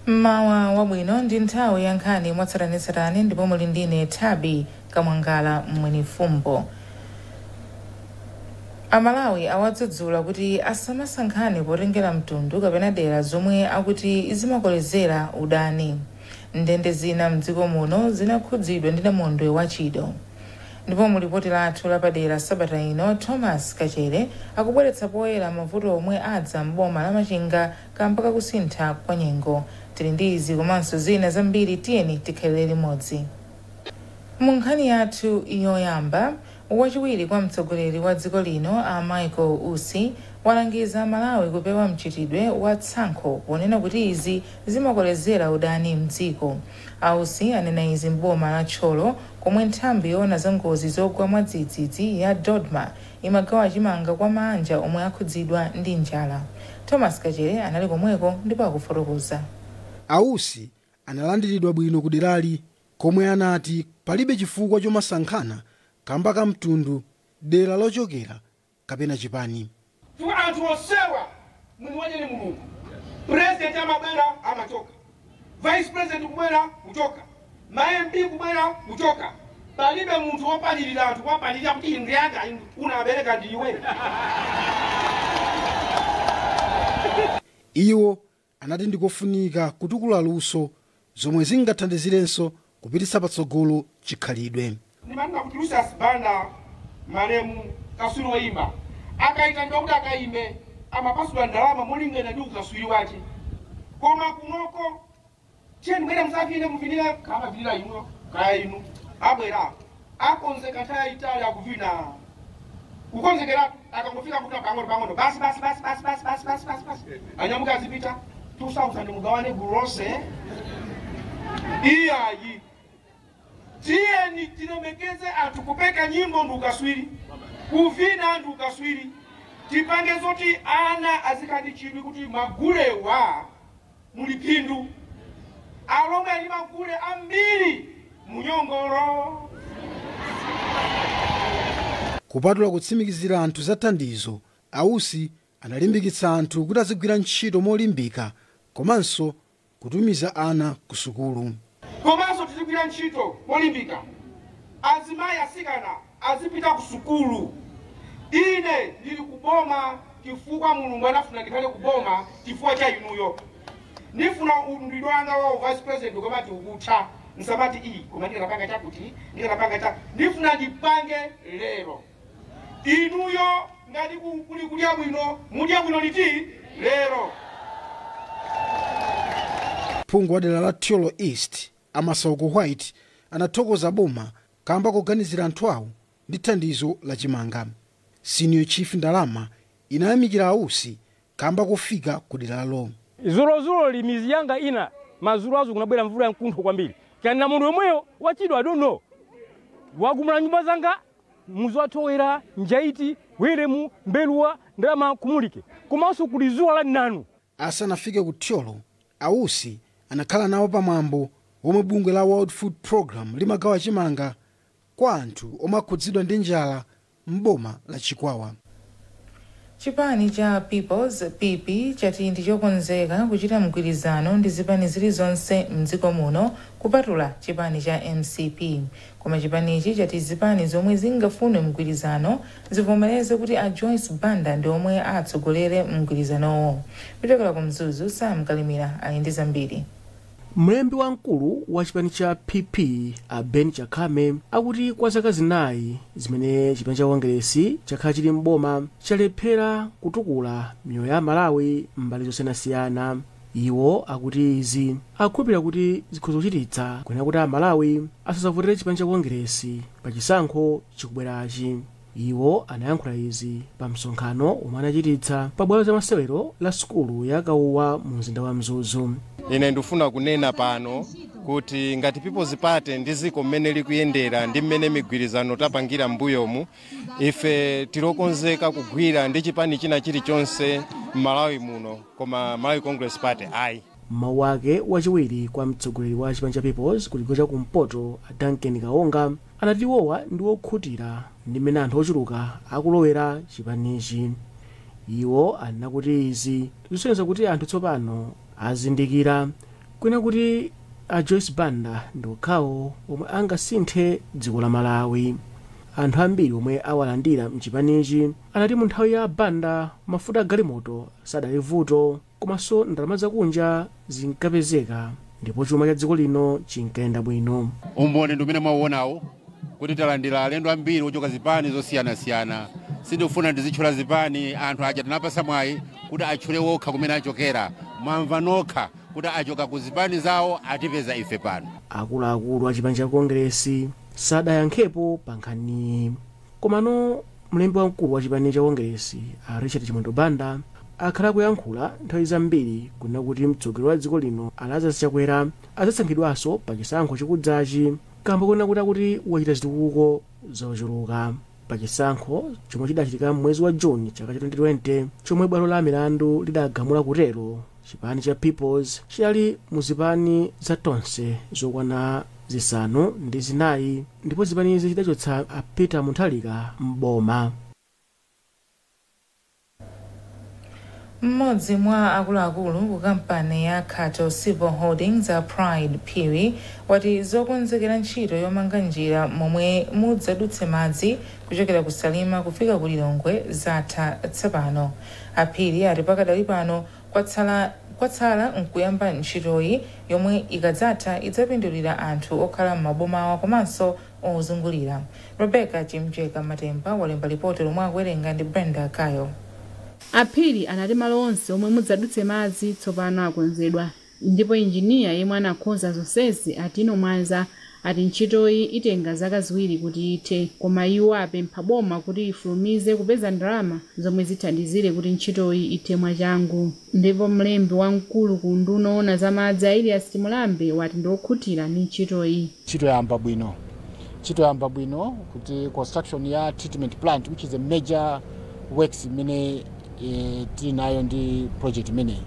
Mawa wabwino ndi nthawi ya nkhani mwatsatanetsatane ndipo muli ndine Thabi Kamwangala Mwenifumbo. Amalawi awadzudzula kuti asamasankhane potengera mtundu kapena dera zomwe akuti zimakolezera udani. Ndende zina mdziko muno zinakhudzidwa ndi namondwe wachido. Ndipo mulipoti lathu lapadera sabata ino Thomas Kachere akubweretsa poyera mavuto omwe adza mboma la Machinga kamba kusintha kwa nyengo. Tili ndi izi komanso zina zambiri, tiyeni tikhalire limodzi. Mu nkhani yathu yoyamba, wachiwiri kwa mtsogoleri wa dziko lino a Michael Usi walangiza Malawi kupewa mchitidwe wa tsankho ponena kuti izi zimakolezera udani mdziko. Usi anena izi mboma la Tcholo komwe nthambi yoona za ngozi zogwa mwadzidzidzi ya Dodma imagawa chimanga kwa manja omwe akhudzidwa ndi njala. Thomas Kachere anali komweko ndipo akufotokoza. Usi analandiridwa bwino ku derali komwe anati palibe chifukwa chomasankhana kamba ka mtundu, dera lochokera kapena chipani. Anthu osewa mumwanye ni Mulungu. President amabwera amachoka, vice president kubwera kuchoka, ma-MP kubwera kuchoka. Palibe munthu wopalirira anthu wapalirira kuti indiyanga unabereka ndiwe. Iwo anati ndikofunika kutukula luso zomwe zingathandizirenso kupititsa patsogolo chikhalidwe. Ndimanena kuti Lucius Banda malemu kaswiri woyimba akaita ndokuti akaime amapasula ndalama molingana ndi ukaswiri wake. Koma kunoko cheni mwere msafine muvinira kama vinira ino kaya inu abwera akonzeka nthawi itali akuvina kukonzekera akangofika kuti pang'ono basi anyamuka azipita 2000 mugawane gulose iyayi. Tiyeni tilemekeze anthu kupeka nyimbo ndi ukaswiri, kuvina ndi ukaswiri. Tipange zoti ana azikandi chidwi kuti magulewa muli phindu, alomwe ali magule ambiri munyongolo. Kupatula kutsimikizira anthu za thandizo, Usi analimbikitsa anthu kuti azigwira ntchito molimbika komanso kutumiza ana ku sukulu. Komanso tizigwira ntchito molimbika, azimayi asikana azipita ku sukulu. Ine ndili kuboma chifukwa Mulungu anafuna ndikhale kuboma chifukwa cha inuyo. Nifuna undilo anga wa vice president komati ukutha nsamati koma ndikapanga chakuti ndikapanga cha nifuna ndipange lero. Inuyo ngati kuli kulya bwino mudya bwino liti lero. Phungu wa dera la Tcholo East Amasauko White anathokoza boma kamba kuganizira anthu awo ndi thandizo la chimanga. Senior Chief Ndalama inayamikira Usi kamba kufika ku deralo. Zulo limizi yanga ina mazulu azo kunabwera mvula yankuntho kwambiri. Kana munthu omweyo wachidwa I don't know. Wagumula nyumba zanga muzi wathowera njaiti weremu mbeluwa ndalama kumulike. Komanso kuli zuwa la nanu. Asanafike ku Tcholo, Usi anakhala nawo pamwambo omwe bungwe la World Food Program limagawa chimanga kwa anthu omwe akhudzidwa ndi njala mboma la Chikwawa. Chipani cha People's PP chati ndichokonzeka kuchita mgwirizano ndi zipani zilizonse mdziko muno kupatula chipani cha MCP. Koma chipanichi chati zipani zomwe zingafune mgwirizano zivomereze kuti a Joyce Banda ndi omwe atsogolere mgwirizanowo. Kuchokera ku Mzuzu, Sam Kalimira ali ndi zambiri. Mlembi wamkulu wa chipani cha PP a Ben Chakame akuti kwa zaka zinayi zimene chipani cha Wangeresi chakhala chili mboma chalephera kutukula miyoyo ya Malawi mbali zosiyanasiyana. Iwo akuti izi akukhulupirira kuti zikhoza kuchititsa kunena kuti Malawi asazavotera chipani cha Wangeresi pa chisankho chikubwerachi. Iwo anayankhula izi pa msonkhano omwe anachititsa pa bwalo la masewero la sukulu ya Kauwa mu mzinda wa Mzuzu. Ine ndifuna kunena pano kuti ngati People's Party ndi ziko mmene likuyendera ndi mmene migwirizano tapangira mbuyomu, ife tilokonzeka kugwira ndi chipani china chilichonse Malawi muno, koma Malawi Congress Party ayi. Mawu ake wachiwiri kwa mtsogoleri wa chipani cha People's kuligo cha kumpoto a Duncan Kaonga anati iwowa ndi okhutira ndi mmene anthu ochuluka akulowera chipanichi. Iwo anakuti izi tikusonyeza kuti anthu tsopano azindikira kwina kuti a Joyce Banda ndi okhawo omwe angasinthe dziko la Malawi. Anthu ambiri omwe awalandira mchipanichi anati mu nthawi ya Banda mafuta galimoto sadali vuto, komanso ndalama zakunja zinkapezeka ndipo chuma cha dziko lino chinkayenda bwino. Umboni ndi umene mwauonawo kuti talandira alendo ambiri ochoka zipani zosiyanasiyana. Sindifuna ndizitchula zipani, anthu aja tinapasa mwayi kuti atchule wokha kumene achokera. Mwamva nokha kuti achoka ku zipani zawo atipeza ife pano. Akuluakulu a chipani cha Kongresi sadayankhepo pa nkhani. Komano mlembi wamkulu wa chipani cha Kongresi a Richard Chimwendo Banda akhala kuyankhula nthawi zambiri kunena kuti mtsogoleri wa dziko lino Lazarus Chakwera adzasankhidwanso pa chisankho chikudzachi, kamba kunena kuti wachita zitukuko zochuluka pa chisankho chomwe chidachitika mwezi wa Juni chaka cha 2020 chomwe bwalo la milandu lidagamula kutero chipani cha Peoples chidali mu zipani za tonse zokwana zisanu ndi zinayi, ndipo zipanizi chidachotsa a Peter Mutharika m'boma. Mmodzi mwa akuluakulu ku kampani ya Cato Civil Holdings a Pride Phiri wati zokonzekera ntchito yomanga njira momwe mudzadutse madzi kuchokera ku Salima kufika ku Lilongwe zatha tsopano. Phiri ati pakadali pano kwatsala nkuyamba ntchitoyi yomwe ikadzatha idzapindulira anthu okhala m'maboma awo komanso ozungulira. Rebecca Chimjeka Matemba walemba ripoti lomwe akuwerenga ndi Brenda Kayo. Phiri anati malo onse omwe mudzadutse madzi tsopano akonzedwa, ndipo injiniya yemwe anakonza zonsezi Atino Mwanza ati ntchitoyi itenga zaka ziwiri kuti ithe, koma iwo apempha boma kuti ifulumize kupeza ndalama zomwe zithandizire kuti ntchitoyi ithe mwachangu. Ndipo mlembi wamkulu ku nduna yoona za madzi Elias Mulambe wati ndiokhutira ndi ntchitoyi. Ntchito yamba bwino kuti construction ya treatment plant, which is a major works imene tinayo ndi project imeneyi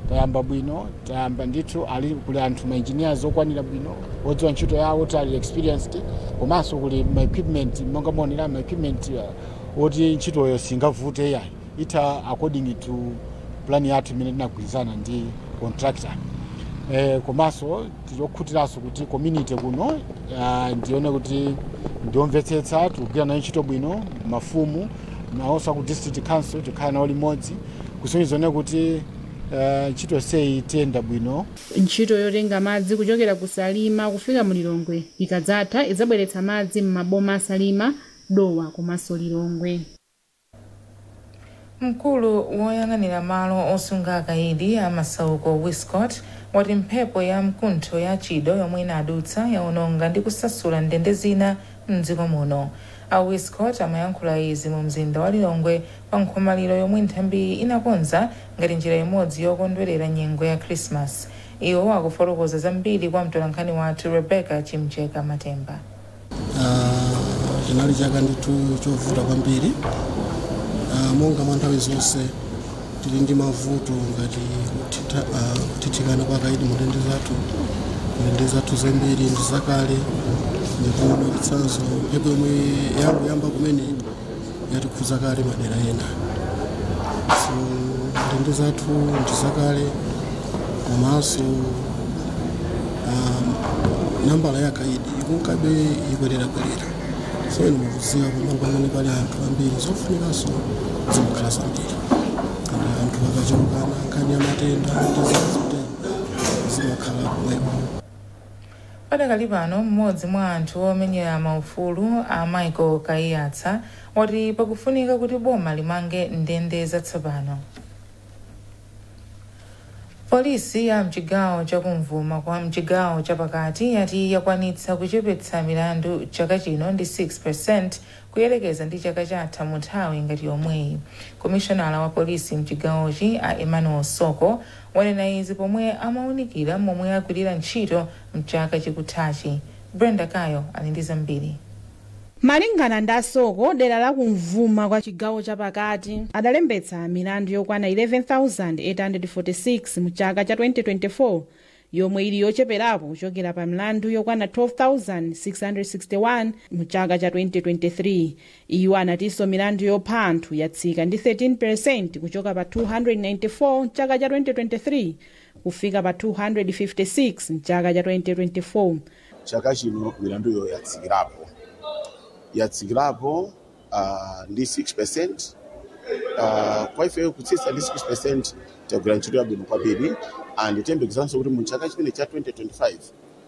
tayamba bwino, tayamba ndithu ali kuli anthu ma engineers okwanira bwino odziwa ntchito yawo tali experienced, komanso kuli ma equipment monga monera ma equipment oti ntchitoyo singavute yayi ita according to plan yathu imene tinagwirizana ndi contractor. Komanso tizokhutiranso kuti community kuno ndione kuti ndiomvetsetsa tikugwira nayo ntchito bwino, mafumu naonso ku district council tikhala nawo limodzi kusonyezana kuti ntchito sei itenda bwino. Ntchito yotenga madzi kuchokera ku Salima kufika mu Lilongwe ikadzatha idzabweretsa madzi m'maboma Salima, Dowa komanso Lilongwe. Mkulu woyang'anira malo osunga akaidi a Masauko Wiscott wati mphepo ya mkuntho ya Chido yomwe inadutsa yaononga ndi kusasula ndende zina mdziko muno. A Wiscott amayankhula izi mu mzinda wa Lilongwe pa nkhomaliro yomwe nthambi inakonza ngati njira imodzi yokondwerera nyengo ya Christmas. Iwo akufotokoza zambiri kwa mtolankhani wathu Rebecca Chimjeka Matemba. Chinali chaka ndithu chovuta kwambiri, monga mwa nthawi zonse tili ndi mavuto ngati kuthithikana kwa akaidi mu ndende zathu zambiri ndi zakale, ndipo chitsanzo mphepo yomwe yamba kumene yatikhudza kale madera ena. So ndende zathu ndi zakale, komanso nambala ya akaidi ikunkabe ikwerera. So ino mukuziwa pamanga pamene pali anthu ambiri zofunikanso zimakhala zambiri, anthu akachokana nkhani ya matenda ndizazote zimakhala kumwepo. Padakali pano mmodzi mwa anthu omenyera maufulu a Michael Kaiyatsa wati pakufunika kuti boma limange ndende zatsopano. Polisi ya mchigawo chakumvuma kwa mchigawo chapakati yati yakwanitsa kuchepetsa milandu chaka chino ndi 6% kuyelekeza ndi chaka chatha mu nthawi ngati yomweyi. Komishonala wa polisi mchigawochi a Emmanuel Soko wanena izi pomwe amaunikira momwe agwirira ntchito mchaka chikuthachi. Brenda Kayo ali ndi zambiri. Malingana ndi Soko, dera la kumvuma kwa chigawo chapakati adalembetsa milandu yokwana 11,846 mu chaka cha 2024, yomwe ili yocheperapo kuchokera pa milandu yokwana 12,661 mu chaka cha 2023. Iwo anatinso milandu yopha anthu yatsika ndi 13% kuchoka pa 294 chaka cha 2023 kufika pa 256 chaka cha 2024. Chaka chino milanduyo yatsikirapo ndi 6%. Kwa ife kutsitsa ndi 6% tagwira ntchito yabwino kwambiri, and tiyembekezanso kuti mu chaka chimene cha 2025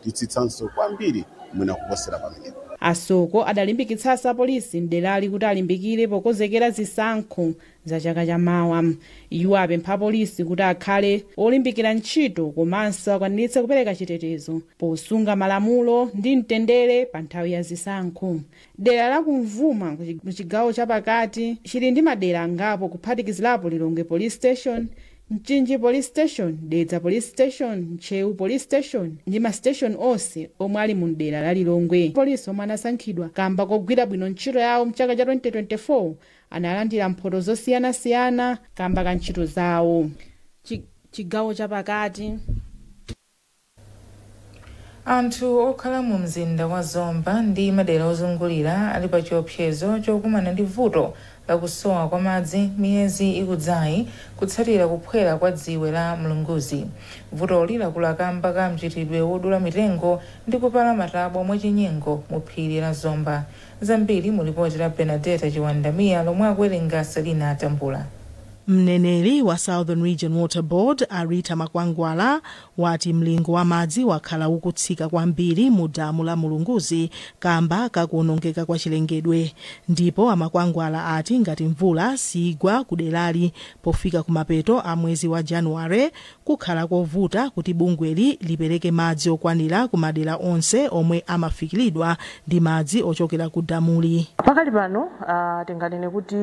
titsitsanso kwambiri mwina kuposera pamene. Asoko adalimbikitsa polisi mderali kuti alimbikire pokonzekera zisankho za chaka chamawa. Iwo apempha polisi kuti akhale olimbikira ntchito komanso akwaniritse kupereka chitetezo posunga malamulo ndi mtendere pa nthawi ya zisankho. Dera la Kumvuma mu chigawo chapakati chili ndi madera angapo kuphatikizirapo Lilongwe Police Station, Mchinji Police Station, Dedza Police Station, Nchewu Police Station ndi ma station onse omwe ali mu dera la Lilongwe. Polisi omwe anasankhidwa kamba kogwira bwino ntchito yawo mchaka cha 2024 analandira mphoto zosiyanasiyana kamba ka ntchito zawo. Chigawo chapakati anthu okhala mu mzinda wa Zomba ndi madera ozungulira ali pa chiopsezo chokumana ndi vuto la kusowa kwa madzi miyezi ikudzayi kutsatira kuphwera kwa dziwe la Mlunguzi. Vutoli lakula kamba ka mchitidwe wodula mitengo ndi kupala matabwa mwachinyengo mu phiri la Zomba. Zambiri mu ripoti la Benedetta Chiwandamiya lomwe akuwerenga Selina Atambula. Mneneri wa Southern Region Water Board Arita Makwangwala wati mlingo wa madzi wakhala ukutsika kwambiri mu damu la Mulunguzi kamba kakuonongeka kwa chilengedwe, ndipo Amakwangwala ati ngati mvula sigwa kuderali pofika kumapeto a mwezi wa January kukhala kovuta kuti bungweli lipereke madzi okwanira ku madera onse omwe amafikiridwa ndi madzi ochokera ku damuli. Pakali pano tinganene kuti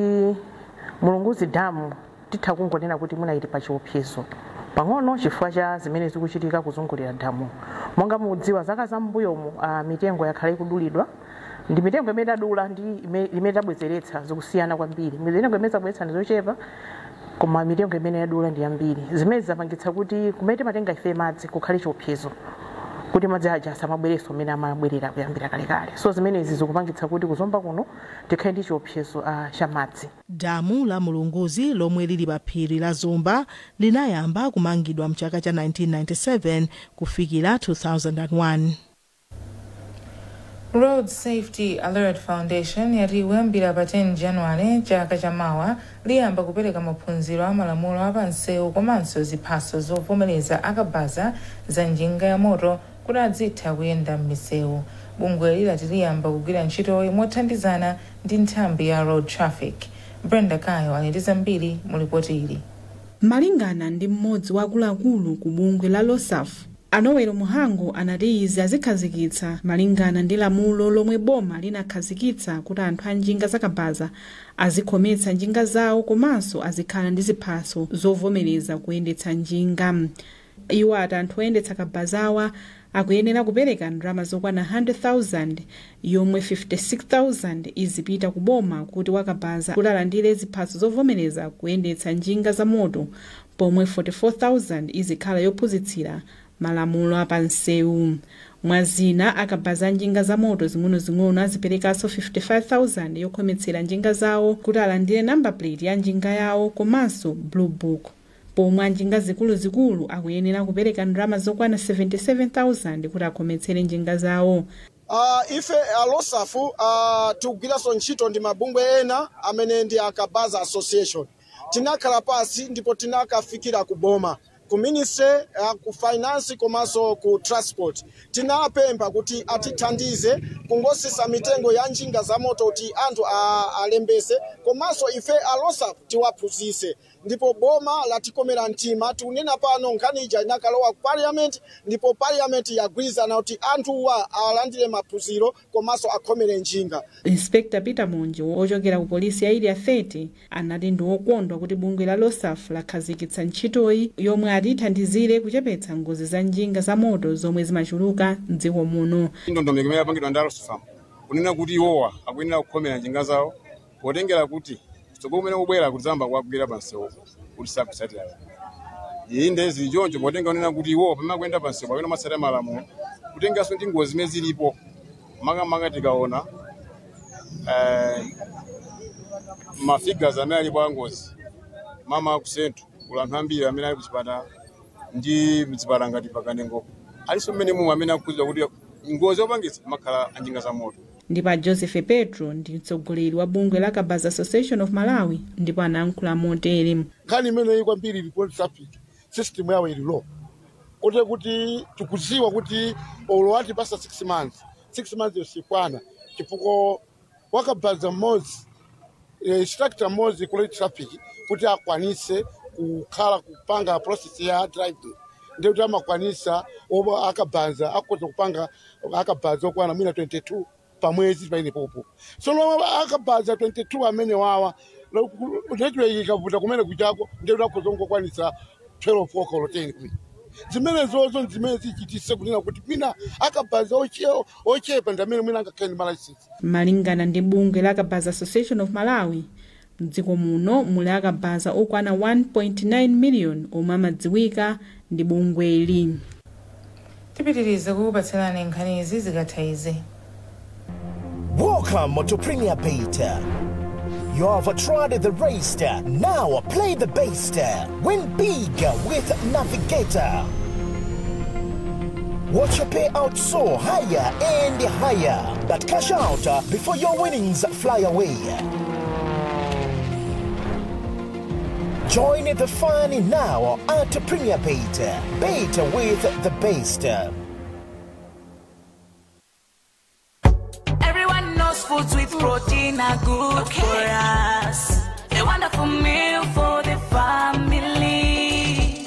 Mulunguzi damu titha kungonena kuti munayiti pa chiopsezo pang'ono chifukwa cha zimene zikuchitika kuzungulira damu. Monga mudziwa zaka zambuyomu mitengo yakhala ikudulidwa, ndi mitengo imene adula ndi imene tabwezeretsa zikusiyana kwambiri. Mitengo imene tabwezeretsa ndi zochepa koma mitengo imene yadula ndi yambiri. Zimene zapangitsa kuti kumene matenga ife madzi kukhale chiopsezo kuti madzi aja asamabwereso amene amabwerera kuyambira kalekale. So zimenezi zikupangitsa kuti kuzomba kuno tikhale ndi chiopsezo cha madzi. Damu la Mulunguzi lomwe lili pa phiri la Zomba linayamba kumangidwa mchaka cha 1997 kufikira 2001. Road Safety Alert Foundation yati kuyambira pa 10 January chaka chamawa liyamba kupereka maphunziro a malamulo a pansewu komanso ziphaso zovomereza akabaza za njinga ya moto kuti adzitha kuyenda m'misewu. Bungweli lati liyamba kugwira ntchito mothandizana ndi nthambi ya road traffic. Brenda Kayo ali ndi zambiri mu ripoti ili. Malingana ndi mmodzi wa akuluakulu ku bungwe la LOSAF, Anowero Muhango anati izi azikhazikitsa malingana ndi lamulo lomwe boma linakhazikitsa kuti anthu a njinga zakabaza azikhometsa njinga zawo komanso azikhala ndi ziphaso zovomereza kuyendetsa njinga. Iwo ati anthu oyendetsa kabazawa akuyenera kupereka ndalama zokwana 100,000 yomwe 56,000 izipita ku boma kuti wakabaza alandire ziphaso zovomereza kuyendetsa njinga za moto, pomwe 44,000 izikhala yophunzitsira malamulo apansewu. Mwazina akabaza njinga za moto zing'ono aziperekanso 55,000 yokhometsera njinga zawo kuti alandire number plate ya njinga yawo komanso blue book, pomwe njinga zikulu akuyenera kupereka ndalama zokwana 77,000 kuti akhometsere njinga zawo. Ife LOSAF tikugwiranso ntchito ndi mabungwe ena amene ndi akabaza association. Tinakhala pasi ndipo tinakafikira ku boma, ku ministry, ku finance komanso ku transport. Tinapempha kuti atithandize kungosisa mitengo ya njinga za moto kuti anthu alembese komanso ife LOSAF tiwaphunzise. Ndipo boma latikomera mtima tikunena pano nkhani inakalowa ku parliament, ndipo parliament yagwirizana kuti anthuwa alandire maphunziro komanso akhomere njinga. Inspector Peter Monjo ochokera ku polisi ya Area 30 anati ndi wokondwa kuti bungwe la LOSAF lakhazikitsa ntchitoyi yomwe atithandizire kuchepetsa ngozi za njinga za moto zomwe zimachuluka m'dziko muno. Ndondomeko imene yapangidwa ndi LOSAF kunena kuti iwowa akuyenera kukhomera njinga zawo potengera kuti tsogolo kumene kubwera kuzamba kuwagwira pansewu kuti sakusatira. inde zichoncho potenga onena kuti iwo pamakwenda pansi pakena masata malamulo kutengaso ndi ngozi zimene zilipo manga tikaona mafigures amene alipo angozi mama kusenthu kulanthu ambiri amene ali kuchipatala ndi mzipatala ngati pakanengo aliso mmene mumwe amene akuzidwa kuti ngozi yopangitsa makhala anjinga za moto. Ndipo Joseph Petro ndi mtsogoleri wa bungwe la Kabaza Association of Malawi ndipo anayankhula motere. Nkhani imeneyi kwambiri report traffic system yawo ili low kote kuti tikuziwa kuti olowati pasa 6 months yosikwana chifukwa wakabaza mmodzi instructor mmodzi kule traffic kuti akwanise kukhala kupanga process ya driving ndio kuti amakwanisa oba akabaza akoza kupanga akabaza okwana mwina 22 pamwezi paine popo so akabaza 22 amene wawa ndio ikavuta kumene kuchako ndio akoza ngokwanisa 12 okolo 10 kumi zimene zozo zimene zichitise kunena kuti mina akabaza ochepa ndamene mwina angakhaini license. Malingana ndi bungwe la Kabaza Association of Malawi mdziko muno muli akabaza okwana 1.9 million omwe amadziwika ndi bungweli. Tipitirize kupatsalani nkhani izi zikatha izi. Welcome to Premier Beta. You have tried the race, now play the best. Win big with Navigator. Watch your payout soar higher and higher, but cash out before your winnings fly away. Join the fun now at Premier Beta. Beta with the best. Foods with protein are good for us. A wonderful meal for the family.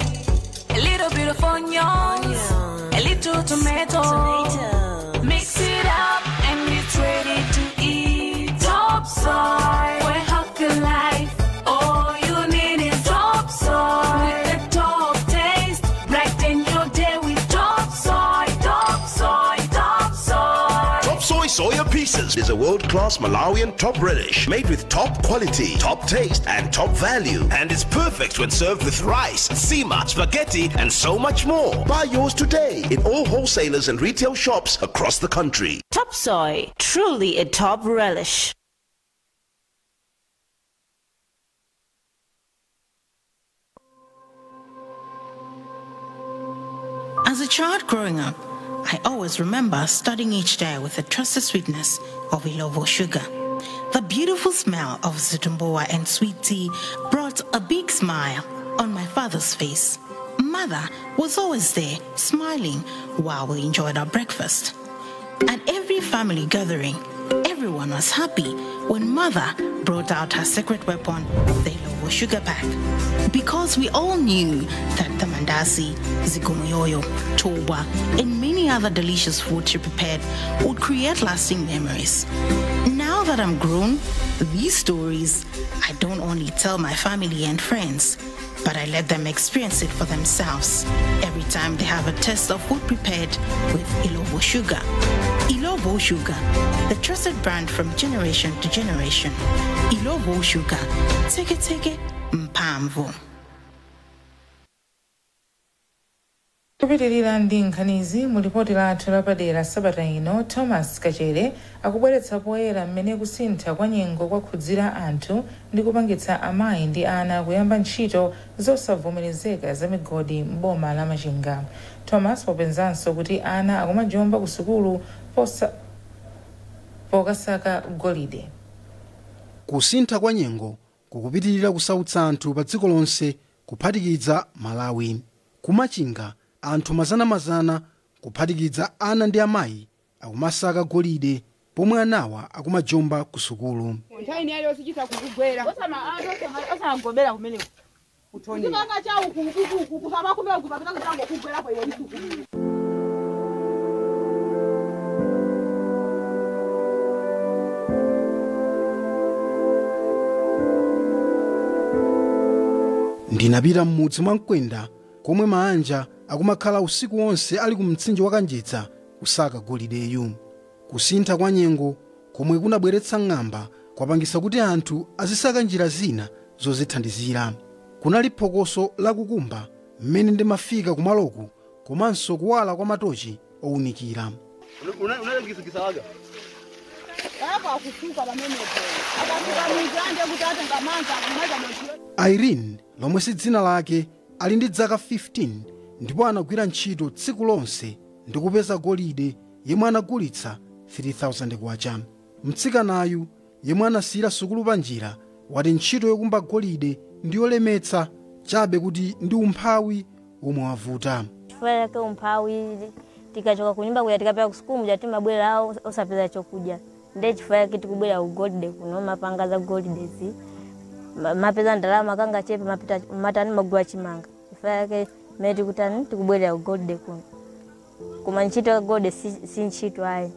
A little bit of onions, a little tomato. Mix it up and it's ready to eat. Top soy for a healthy life. All you need is top soy. With the top taste, brighten your day with top soy, top soy, top soy. Top soy soya pieces is a world-class Malawian top relish made with top quality, top taste and top value, and is perfect when served with rice, sima, spaghetti and so much more. Buy yours today in all wholesalers and retail shops across the country. Top soy, truly a top relish. As a child growing up, I always remember starting each day with the trusted sweetness of Ilovo sugar. The beautiful smell of zitumboa and sweet tea brought a big smile on my father's face. Mother was always there, smiling while we enjoyed our breakfast. At every family gathering, everyone was happy when Mother brought out her secret weapon, the Ilovo sugar pack. Because we all knew that the mandasi, zigumuyoyo, toba, and many other delicious foods she prepared would create lasting memories. Now that I'm grown, these stories, I don't only tell my family and friends, but I let them experience it for themselves every time they have a taste of food prepared with Ilovo sugar. Ilovo sugar, the trusted brand from generation to generation. Ilovo sugar, teke mpamvu. Kupitirira ndi nkhanizi mulipoti lathu lapadera sabata ino Thomas Kachere akubweretsa poyera mmene kusintha kwa nyengo kwakhudzira anthu ndi kupangitsa amayi ndi ana kuyamba ntchito zosavomerezeka za migodi m'boma la Machinga. Thomas popenzanso kuti ana akumajomba ku sukulu pokasaka golide. Kusintha kwa nyengo kukupitirira kusautsa anthu pa dziko lonse kuphatikiza Malawi. Kumachinga anthu mazana kuphatikiza ana ndi amayi akumasaka golide pomwe anawa akumajomba ku sukulu. Ntaini yale osichita kukugwera. Osangobera kumene. Utoni. Ndikanga cha ukukuku kusaba kumbe kupapita kutango kugwera kwa iwe sukulu. Ndinapita m'mudzi mwa Mkwenda komwe maanja akumakhala usiku wonse ali ku mtsinje wa Kanjedza kusaka golideyu. Kusintha kwa nyengo komwe kunabweretsa ng'amba kwapangisa kuti anthu azisaka njira zina zozithandizira. Kunali phokoso lakukumba mmene ndimafika kumaloku komanso kuwala kwa matochi owunikira. unalekisakisawaga apa akusuka pamenepo akafika mwijanje kuti atenga manza kumaza mochiro. Irene lomwe si dzina lake ali ndi zaka 15 ndipo anagwira ntchito tsiku lonse ndi kupeza golide yemwe anagulitsa 3000 kwacha. Mtsikanayu yemwe anasiyira sukulu pa njira wati ntchito yokumba golide ndi yolemetsa chabe kuti ndi umphawi omwe wavuta. Chifukwa yake umphawi tikachoka kunyumba kuja tikapita kusukulu muja timabwera osapeza chokudya. Ndiye chifukwa yake tikubwera ugolide kuno mapanga za golidezi. Mapeza ndalama kanga chepe mapita matani magula chimanga. Chifukwa yake meti kutani tikubwera ugolide kuno. Kuma ntchito ya golide si ntchito ayi.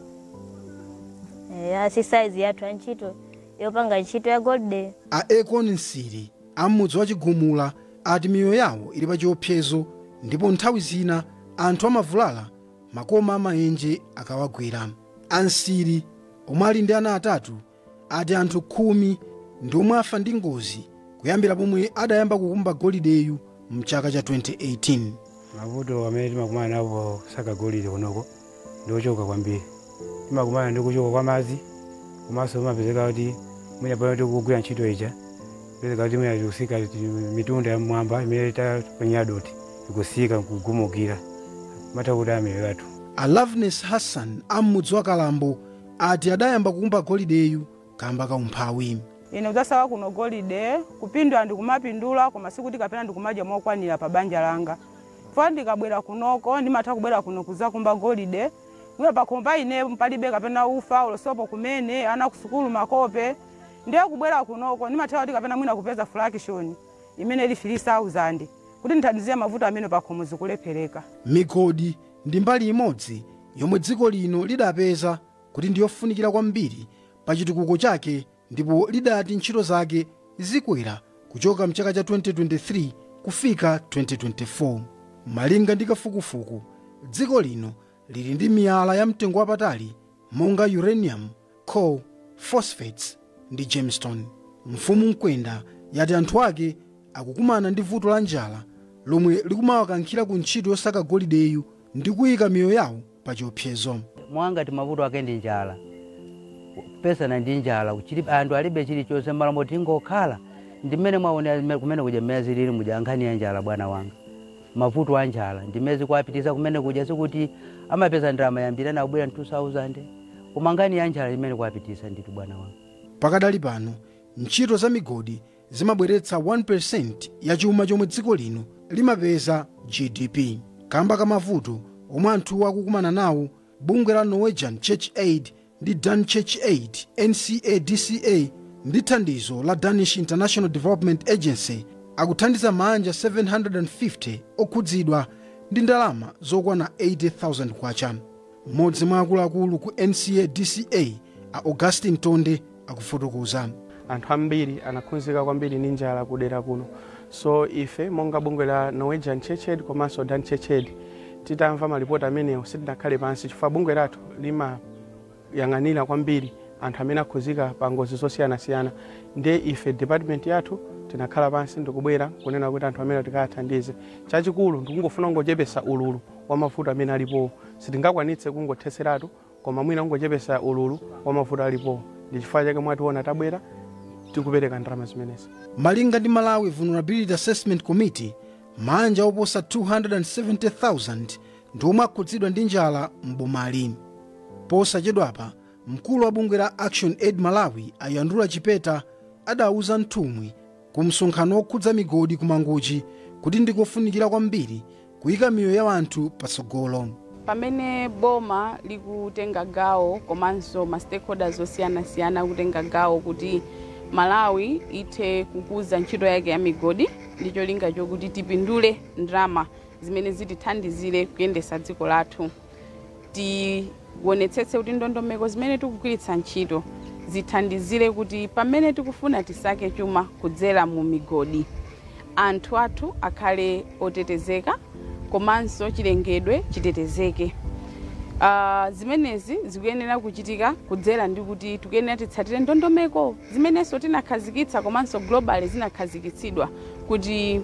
Si size yathu ya ntchito yopanga ntchito ya golide. A Econ Nsiri amudzi wa Chigumula ati miyoyo yawo ili pa chiopsezo ndipo nthawi zina anthu amavulala makoma amaenje akawagwera. Ansiri omwe ali ndi ana atatu ati anthu 10 ndi omwe afa ndi ngozi kuyambira pomwe adayamba kukumba golideyu mchaka cha 2018. Mavuto amene timakumana nawo saka golide kunoko ndiochoka kwambiri. Timakumana ndi kuchoka kwa madzi komanso mapezeka kuti mwina pano tikugwira ntchito ija pezeka kuti mwina tikusika mitunda ya mwamba imene tapenya doti tikusika kugumukira mata kuti amiyo yathu. A Loveness Hassan amudzi wa Kalambo ati adayamba kukumba golideyu kamba ka umphawi. Ine udzasawa kuno golide kupindwa ndikumapindula koma sikuti kapena ndikumadya mokwanira pa banja langa. Fo ndikabwera kunoko ndimatha kubwera kuno kuzakumba golide. Mwe pakomba ine mpalibe kapena ufa olosopo kumene ana kusukulu makope. Ndiye kubwera kunoko ndimatha kuti kapena mwina kupeza fraction imene ili 3000 kuti nthandizie mavuto amene pakhomo zikulephereka. Migodi ndi mbali imodzi yomwe dziko lino lidapeza kuti ndiyofunikira kwambiri pa chitukuko chake ndipo lidati ntchito zake zikwera kuchoka mchaka cha 2023 kufika 2024. Malinga ndi kafukufuku dziko lino lili ndi miyala ya mtengo wapatali monga uranium, coal, phosphates ndi gemstone. Mfumu Nkwenda yati anthu ake akukumana ndi vuto la njala lomwe likumawakankhira ku ntchito yosaka golideyu ndi kuyika miyoyo yawo pa chiopsezo. Mwanga timavuto ake ndi njala pesa na ndi njala kuchili anthu alibe chilichonse malamo tingokhala ndimene mwaona kumene kuja mezi lili muja nkhani ya njala bwana wanga. Mavuto a njala ndimezi kuapitiza kumene kuja sikuti amapeza ndalama yambira na kubwera 2000 koma nkhani ya njala imene kuapitiza nditu bwana wanga. Pakadali pano ntchito za migodi zimabweretsa 1% ya chuma chomwe dziko lino limapeza GDP. Kamba ka mavuto omwe anthu akukumana nawo bungwe la Norwegian Church Aid ndi Dan Church Aid NCADCA ndi thandizo la Danish International Development Agency akuthandiza manja 750 okhudzidwa ndi ndalama zokwana 80,000 kwacha. Mmodzi mwa akuluakulu ku NCADCA a Augustine Tonde akufotokoza. Anthu ambiri anakhunzika kwambiri ndi njala kudera kuno. So ife monga bungwe la Norwegian Church Aid komanso Dan Church Aid titamva malipoti amenewo sitinakhale pansi chifukwa bungwe lathu limayang'anira kwambiri anthu amene akhuzika pa ngozi zosiyanasiyana. Ndiye ife department yathu tinakhala pansi ndikubwera kunena kuti anthu amene tikathandize. Chachikulu ndikungofuna kungochepesa ululu wa mavuto amene alipo. Sitingakwanitse kungothetseratu koma mwina kungochepesa ululu wa mavuto alipo. Ndi chifukwa chake mwationa tabwera tikupereka ndalama zimenezi. Malinga ndi Malawi Vulnerability Assessment Committee manja oposa 270,000 ndi omwe akhudzidwa ndi njala m'bomali. Posachedwapa mkulu wa bungwe la Action Aid Malawi Ayandula Chipeta adauza nthumwi ku msonkhano wokhudza migodi kumangochi kuti ndikofunikira kwambiri kuyika miyoyo ya anthu patsogolo. Pamene boma likutenga gawo komanso ma stakeholders osiyanasiyana kutenga gawo kuti Malawi ithe kukuza ntchito yake ya migodi ndicho linga chokuti tipindule ndalama zimene zitithandizire kuyendesa dziko lathu. Tionetsetse kuti ndondomeko zimene tikugwiritsa ntchito zithandizire kuti pamene tikufuna tisake chuma kudzera mu migodi anthu athu akhale otetezeka komanso chilengedwe chitetezeke. Zimenezi zikuyenera kuchitika kudzera ndi kuti tikuyenera titsatire ndondomeko zimenenso tinakhazikitsa komanso global zinakhazikitsidwa kuti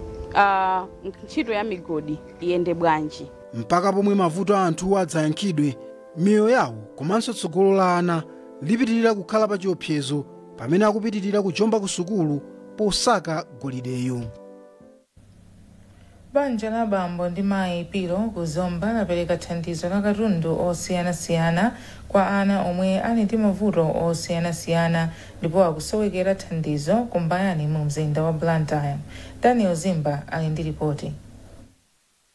ntchito ya migodi iyende bwanji mpaka pomwe mavuto a anthuwa adzayankhidwe, miyoyo yawo komanso tsogolo la ana lipitirira kukhala pa chiopsezo pamene akupitirira kujomba ku sukulu posaka golideyo. Banja la bambo ndi mayi Pilo kuzomba lapereka thandizo la katundu osiyanasiyana kwa ana omwe ali ndi mavuto osiyanasiyana ndipo akusowekera thandizo kumbayani mu mzinda wa Blantyre. Daniel Zimba ali ndi ripoti.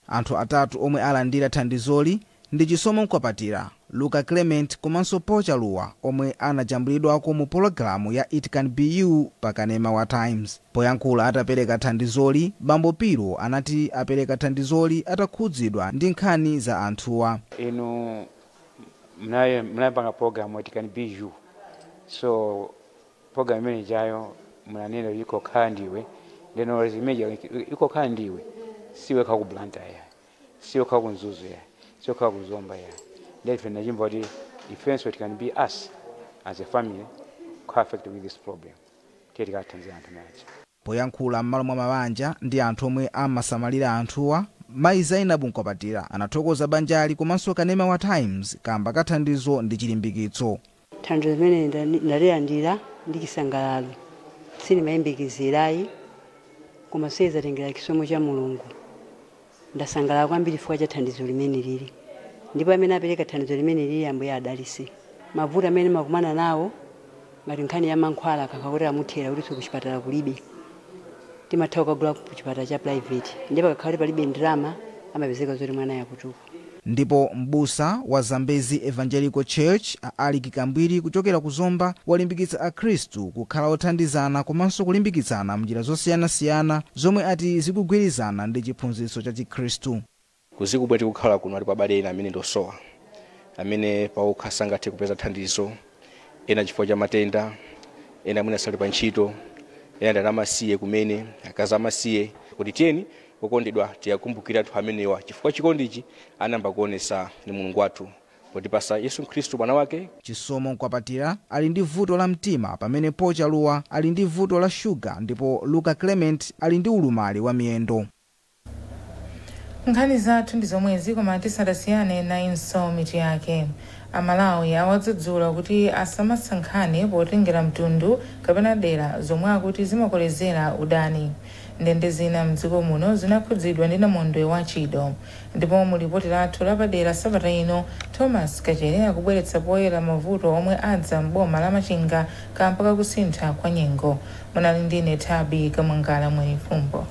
Anthu atatu omwe alandira thandizoli ndi Chisomo Nkwapatira, Luka Clement komanso Pochaluwa omwe anajambulidwako mu pologalamu ya It Can Be You pa Kanema wa Times. Poyankhula atapereka thandizoli, bambo Pilo anati apereka thandizoli atakhudzidwa ndi nkhani za anthuwa. Inu mnayipanga programu It Can Be You. So programu imene jayo mnanena iko khandiwe ndeno zimeja iko khandiwe siwe ka ku Blantyre, siwe ka ku Nzuzu ya, siwe ka ku Zomba ya. Let me know the defense what can be us as a family affected with this problem. Poyankhula m'malo mwa mabanja ndi anthu omwe amasamalira anthuwa, mayi Zainabu Nkwapatira anathokoza banjali komanso Kanema wa Times kamba kathandizo ndi chilimbikitso. Thandizo limene ndalilandira ndi chisangalalo sinimayembekezerayi koma sizatengera chisomo cha Mulungu. Ndasangalala kwambiri chifukwa cha thandizo limene lili. Ndipo amene apereka thandizo limene lili Ambuye adalitse. Mavuto amene makumana nawo ngati nkhani ya mankhwala kakakotera muthera kuti kuchipatala kulibe. Timathawa kugula ku chipatala cha private. Ndipo kakhalira palibe ndalama amapezeka zoti mwana yakutuka. Ndipo mbusa wa Zambezi Evangelical Church Ali Kikambwiri kuchokera ku Zomba walimbikitsa akhristu kukhala othandizana komanso kulimbikitsana m'njira zosiyanasiyana zomwe ati zikugwirizana ndi chiphunzitso cha Chikhristu. Kuzikubweti kukhala kuno ali pabale ena amene ndosowa, amene paokha sangathe kupeza thandizo, ena chifukwa cha matenda, ena amene asali pa ntchito, ena ndi amasiye kumene akazi amasiye. Kuti tiyeni okondedwa tiyakumbukira anthu amenewa chifukwa chikondichi anayamba kuonesa ni Mulungu wathu potipasa Yesu Khristu mwana wake. Chisomo Nkwapatira ali ndi vuto la mtima pamene Pochaluwa ali ndi vuto la shuga ndipo Luka Clement ali ndi ulumali wa miyendo. Nkhani zathu ndi zomwezi koma tisadasiyane na inso miti yake. Amalawi awadzudzula kuti asamasankhane potengera mtundu kapena dera zomwe akuti zimakolezera udani. Ndende zina mdziko muno zinakhudzidwa ndi namondwe wa Chido. Ndipo mulipoti lathu lapadera sabata ino Thomas Kachere akubweretsa poyera mavuto omwe adza m'boma la Machinga kampaka kusintha kwa nyengo. Munali ndine Thabi Kamwangala Mwenifumbo.